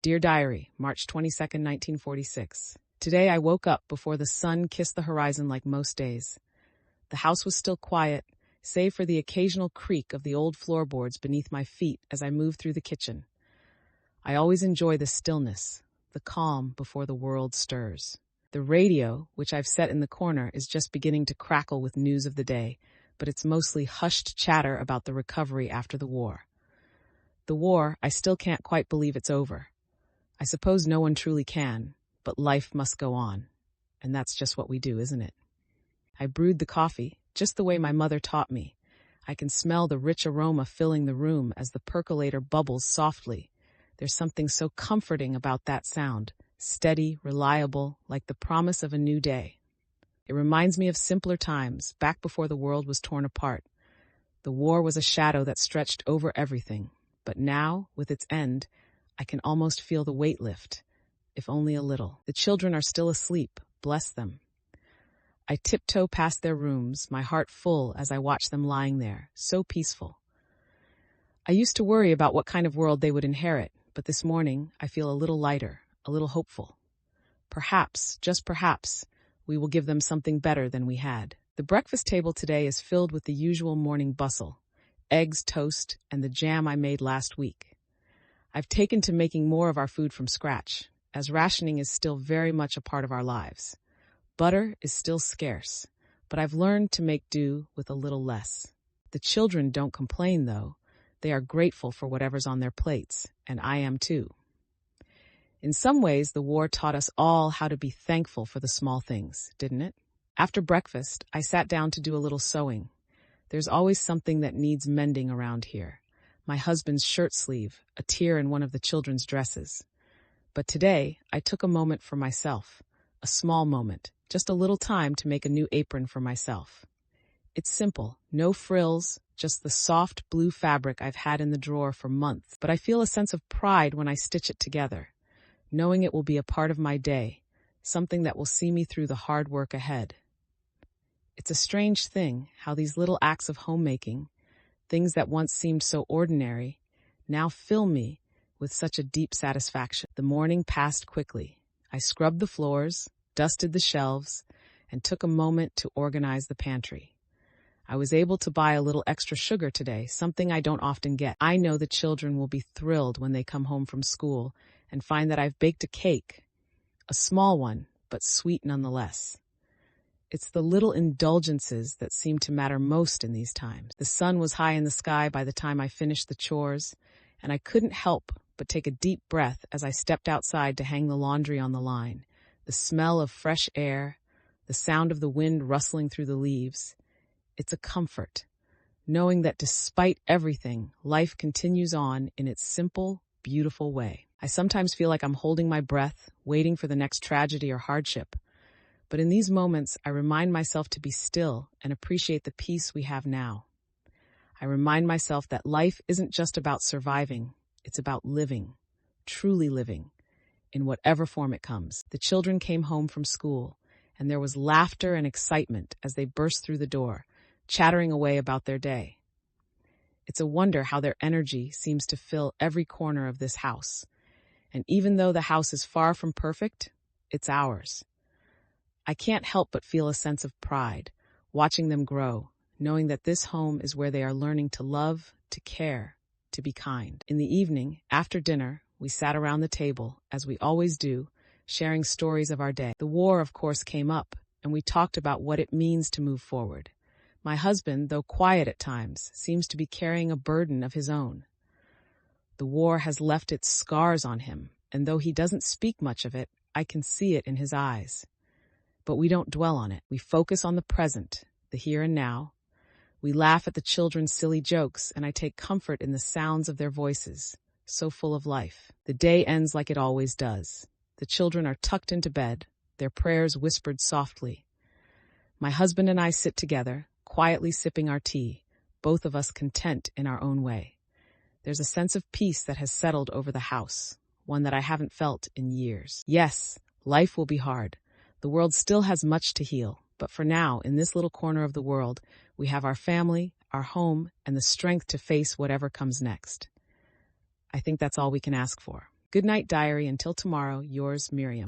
Dear Diary, March 22nd, 1946. Today I woke up before the sun kissed the horizon like most days. The house was still quiet, save for the occasional creak of the old floorboards beneath my feet as I moved through the kitchen. I always enjoy the stillness, the calm before the world stirs. The radio, which I've set in the corner, is just beginning to crackle with news of the day, but it's mostly hushed chatter about the recovery after the war. The war, I still can't quite believe it's over. I suppose no one truly can, but life must go on. And that's just what we do, isn't it? I brewed the coffee, just the way my mother taught me. I can smell the rich aroma filling the room as the percolator bubbles softly. There's something so comforting about that sound, steady, reliable, like the promise of a new day. It reminds me of simpler times, back before the world was torn apart. The war was a shadow that stretched over everything. But now, with its end, I can almost feel the weight lift, if only a little. The children are still asleep, bless them. I tiptoe past their rooms, my heart full as I watch them lying there, so peaceful. I used to worry about what kind of world they would inherit, but this morning I feel a little lighter, a little hopeful. Perhaps, just perhaps, we will give them something better than we had. The breakfast table today is filled with the usual morning bustle. Eggs, toast, and the jam I made last week. I've taken to making more of our food from scratch, as rationing is still very much a part of our lives. Butter is still scarce, but I've learned to make do with a little less. The children don't complain, though. They are grateful for whatever's on their plates, and I am too. In some ways, the war taught us all how to be thankful for the small things, didn't it? After breakfast, I sat down to do a little sewing. There's always something that needs mending around here. My husband's shirt sleeve, a tear in one of the children's dresses. But today, I took a moment for myself. A small moment, just a little time to make a new apron for myself. It's simple, no frills, just the soft blue fabric I've had in the drawer for months. But I feel a sense of pride when I stitch it together, knowing it will be a part of my day, something that will see me through the hard work ahead. It's a strange thing how these little acts of homemaking, things that once seemed so ordinary, now fill me with such a deep satisfaction. The morning passed quickly. I scrubbed the floors, dusted the shelves, and took a moment to organize the pantry. I was able to buy a little extra sugar today, something I don't often get. I know the children will be thrilled when they come home from school and find that I've baked a cake, a small one, but sweet nonetheless. It's the little indulgences that seem to matter most in these times. The sun was high in the sky by the time I finished the chores, and I couldn't help but take a deep breath as I stepped outside to hang the laundry on the line. The smell of fresh air, the sound of the wind rustling through the leaves. It's a comfort, knowing that despite everything, life continues on in its simple, beautiful way. I sometimes feel like I'm holding my breath, waiting for the next tragedy or hardship. But in these moments, I remind myself to be still and appreciate the peace we have now. I remind myself that life isn't just about surviving, it's about living, truly living, in whatever form it comes. The children came home from school, and there was laughter and excitement as they burst through the door, chattering away about their day. It's a wonder how their energy seems to fill every corner of this house. And even though the house is far from perfect, it's ours. I can't help but feel a sense of pride, watching them grow, knowing that this home is where they are learning to love, to care, to be kind. In the evening, after dinner, we sat around the table, as we always do, sharing stories of our day. The war, of course, came up, and we talked about what it means to move forward. My husband, though quiet at times, seems to be carrying a burden of his own. The war has left its scars on him, and though he doesn't speak much of it, I can see it in his eyes. But we don't dwell on it. We focus on the present, the here and now. We laugh at the children's silly jokes, and I take comfort in the sounds of their voices, so full of life. The day ends like it always does. The children are tucked into bed, their prayers whispered softly. My husband and I sit together, quietly sipping our tea, both of us content in our own way. There's a sense of peace that has settled over the house, one that I haven't felt in years. Yes, life will be hard. The world still has much to heal, but for now, in this little corner of the world, we have our family, our home, and the strength to face whatever comes next. I think that's all we can ask for. Good night, diary. Until tomorrow, yours, Miriam.